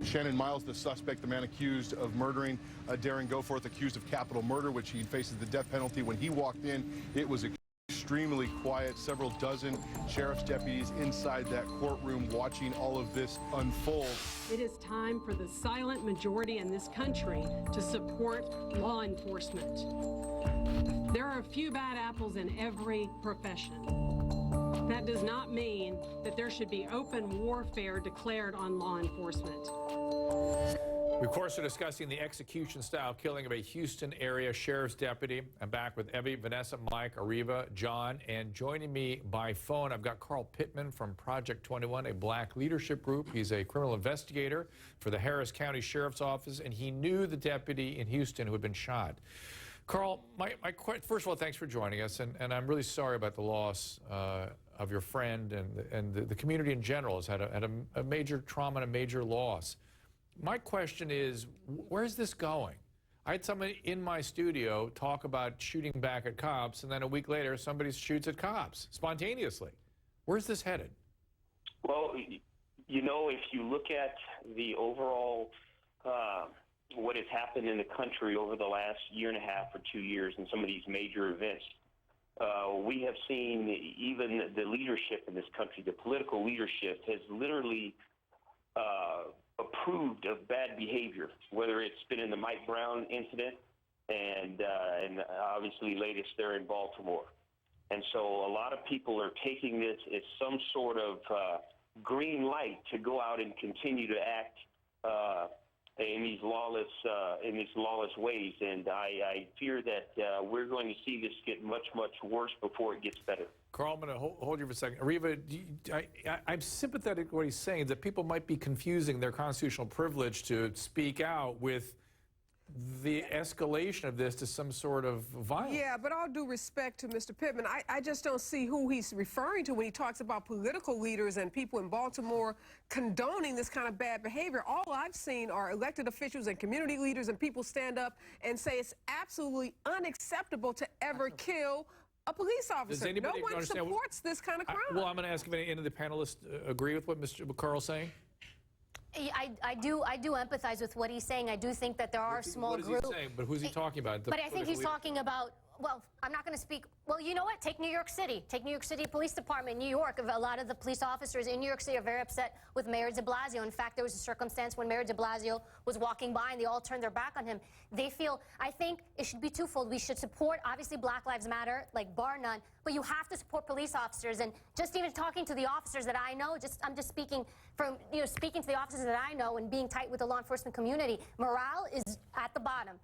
Shannon Miles, the suspect, the man accused of murdering Darren Goforth, accused of capital murder, which he faces the death penalty. When he walked in, it was extremely quiet. Several dozen sheriff's deputies inside that courtroom watching all of this unfold. It is time for the silent majority in this country to support law enforcement. There are a few bad apples in every profession. That does not mean that there should be open warfare declared on law enforcement. We, of course, are discussing the execution-style killing of a Houston area sheriff's deputy. I'm back with Evie, Vanessa, Mike, Ariva, John, and joining me by phone, I've got Carl Pittman from Project 21, a black leadership group. He's a criminal investigator for the Harris County Sheriff's Office, and he knew the deputy in Houston who had been shot. Carl, first of all, thanks for joining us, and I'm really sorry about the loss of your friend, and the community in general has had a major trauma and a major loss. My question is, where's this going? I had somebody in my studio talk about shooting back at cops, and then a week later, somebody shoots at cops spontaneously. Where's this headed? Well, you know, if you look at the overall what has happened in the country over the last year and a half or 2 years in some of these major events, we have seen even the leadership in this country, the political leadership, has literally approved of bad behavior, whether it's been in the Mike Brown incident and obviously latest there in Baltimore. And so a lot of people are taking this as some sort of green light to go out and continue to act in these lawless ways. And I fear that we're going to see this get much, much worse before it gets better. Carl, I'm going to hold you for a second. Ariva, I'm sympathetic to what he's saying, that people might be confusing their constitutional privilege to speak out with the escalation of this to some sort of violence. Yeah, but all due respect to Mr. Pittman, I just don't see who he's referring to when he talks about political leaders and people in Baltimore condoning this kind of bad behavior. All I've seen are elected officials and community leaders and people stand up and say it's absolutely unacceptable to ever kill a police officer. No one supports this kind of crime. Well, I'm going to ask if any of the panelists agree with what Carl's saying. I do empathize with what he's saying. I do think that there are small groups. What is he saying? But who's he talking about? But I think he's talking about, well, I'm not going to speak. Well, you know what? Take New York City. Take New York City Police Department. New York, a lot of the police officers in New York City are very upset with Mayor de Blasio. In fact, there was a circumstance when Mayor de Blasio was walking by and they all turned their back on him. They feel, I think it should be twofold. We should support, obviously, Black Lives Matter, like bar none, but you have to support police officers. And just even talking to the officers that I know, I'm just speaking from, speaking to the officers that I know and being tight with the law enforcement community, morale is at the bottom.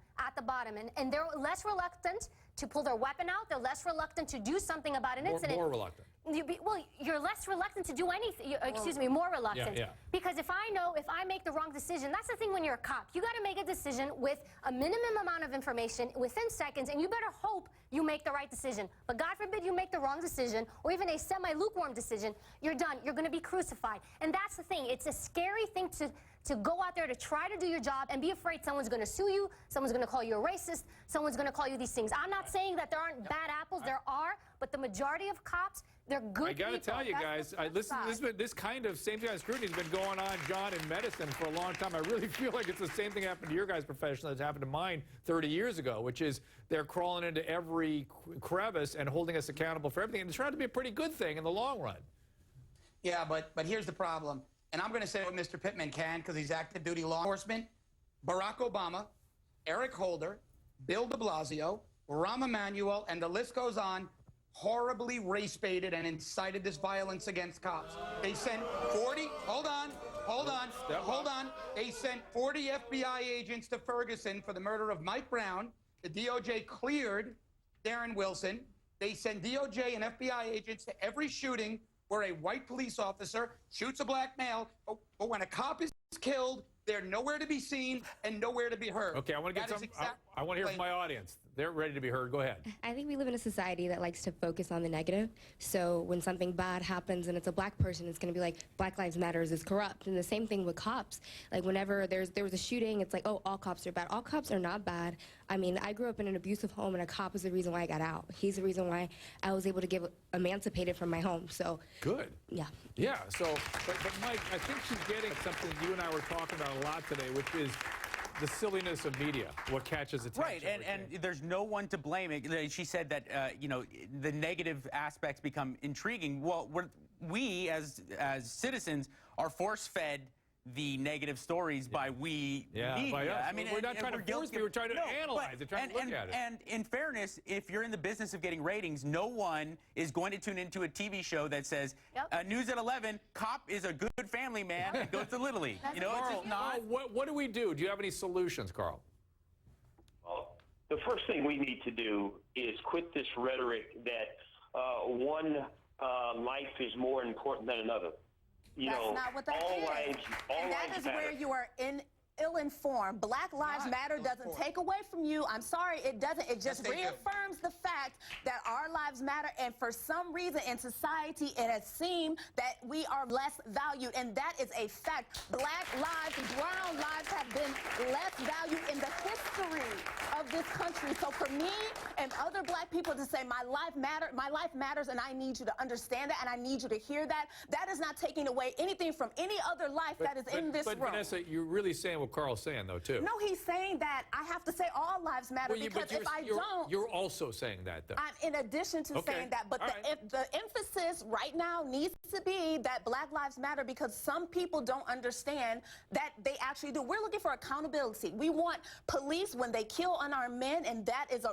And they're less reluctant to pull their weapon out. They're less reluctant to do something about an incident. More reluctant. Well, you're less reluctant to do anything. Excuse me, more reluctant. Yeah. Because if I make the wrong decision, that's the thing when you're a cop. You got to make a decision with a minimum amount of information within seconds, and you better hope you make the right decision. But God forbid you make the wrong decision, or even a semi-lukewarm decision, you're done. You're going to be crucified. And that's the thing. It's a scary thing to go out there to try to do your job and be afraid someone's going to sue you, someone's going to call you a racist, someone's going to call you these things. I'm not saying that there aren't bad apples. There are, but the majority of cops, they're good people. I got to tell you guys, this kind of same kind of scrutiny has been going on, John, in medicine for a long time. I really feel like it's the same thing happened to your guys' profession that's happened to mine 30 years ago, which is they're crawling into every crevice and holding us accountable for everything. And it's trying to be a pretty good thing in the long run. Yeah, but here's the problem. And I'm going to say what Mr. Pittman can because he's active duty law enforcement. Barack Obama, Eric Holder, Bill de Blasio, Rahm Emanuel, and the list goes on, horribly race-baited and incited this violence against cops. They sent 40, hold on. They sent 40 FBI agents to Ferguson for the murder of Mike Brown. The DOJ cleared Darren Wilson. They sent DOJ and FBI agents to every shooting where a white police officer shoots a black male, but when a cop is killed, they're nowhere to be seen and nowhere to be heard. Okay, I want to get I want to hear from my audience. They're ready to be heard. Go ahead. I think we live in a society that likes to focus on the negative. So when something bad happens and it's a black person, it's going to be like, Black Lives Matter is corrupt. And the same thing with cops. Like whenever there was a shooting, it's like, oh, all cops are bad. All cops are not bad. I mean, I grew up in an abusive home, and a cop is the reason why I got out. He's the reason why I was able to get emancipated from my home. So good. Yeah. Yeah. So, but Mike, I think she's getting something you and I were talking about a lot today, which is the silliness of media, what catches attention. Right, and there's no one to blame. She said that, you know, the negative aspects become intriguing. Well, we as citizens are force-fed the negative stories by media. By us. I mean, we're not trying to force you, we're trying to analyze it, trying to look at it. And in fairness, if you're in the business of getting ratings, no one is going to tune into a TV show that says, News at 11, cop is a good family man and goes to Little League. You know, Carl, it's just not. What do we do? Do you have any solutions, Carl? Well, the first thing we need to do is quit this rhetoric that one life is more important than another. That's not what that is. And that is where you are ill-informed. Black Lives Matter doesn't take away from you. I'm sorry, it doesn't. It just reaffirms the fact that our lives matter, and for some reason in society it has seemed that we are less valued, and that is a fact. Black lives, brown lives have been less valued in the history of this country. So for me and other black people to say my life matters, and I need you to understand that, and I need you to hear that, that is not taking away anything from any other life that is in this room. But Vanessa, you're really saying what Carl's saying, though, too. No, he's saying that I have to say all lives matter, because if I don't... You're also saying that, though. I'm in addition to saying that, but the emphasis right now needs to be that Black Lives Matter, because some people don't understand that they actually do. We're looking for accountability. We want police, when they kill unarmed men, and that is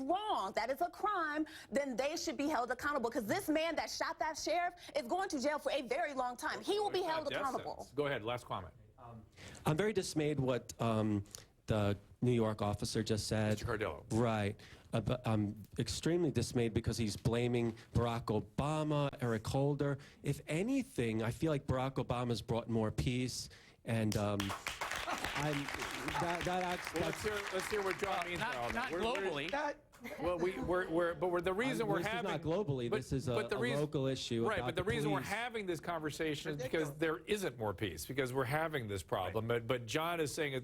wrong, that is a crime, then they should be held accountable, because this man that shot that sheriff is going to jail for a very long time. He will be held accountable. Go ahead, last comment. I'm very dismayed what the New York officer just said. Mr. Cardillo. Right. But I'm extremely dismayed because he's blaming Barack Obama, Eric Holder. If anything, I feel like Barack Obama's brought more peace, and let's hear what John means by all that. Not globally. Well, the reason we're having... This is not globally. This is a local issue. Right, but the reason we're having this conversation is because there isn't more peace, because we're having this problem. Right. But John is saying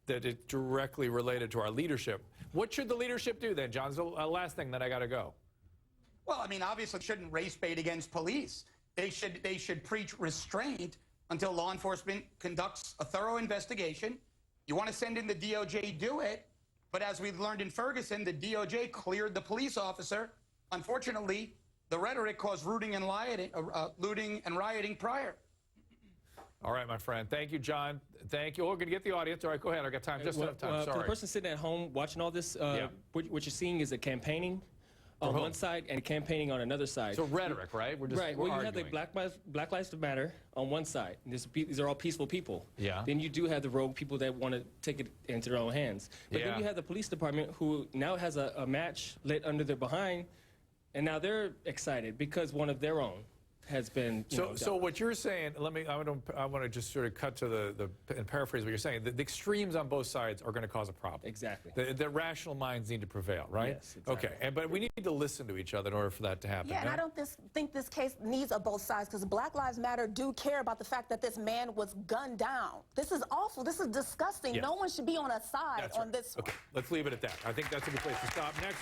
that it's directly related to our leadership. What should the leadership do then, John? So, last thing, then I got to go. Well, I mean, obviously, shouldn't race bait against police. They should preach restraint until law enforcement conducts a thorough investigation. You want to send in the DOJ, do it. But as we've learned in Ferguson, the DOJ cleared the police officer. Unfortunately, the rhetoric caused looting and rioting prior. All right, my friend. Thank you, John. Thank you. Oh, we're going to get the audience. All right, go ahead. I got time. Just enough time. Sorry. For the person sitting at home watching all this, what you're seeing is a campaigning on one side and campaigning on another side. So rhetoric, right? We're you have the Black Lives Matter on one side. These are all peaceful people. Yeah. Then you do have the rogue people that want to take it into their own hands. But then you have the police department who now has a match lit under their behind, and now they're excited because one of their own has been so what you're saying, I want to just sort of cut to and paraphrase what you're saying. The extremes on both sides are going to cause a problem. Exactly. The rational minds need to prevail, right? Yes, exactly. Okay, but we need to listen to each other in order for that to happen. Yeah, and I don't think this case needs of both sides, because Black Lives Matter do care about the fact that this man was gunned down. This is awful. This is disgusting. Yes. No one should be on a side on this one. Okay, let's leave it at that. I think that's a good place to stop. Next.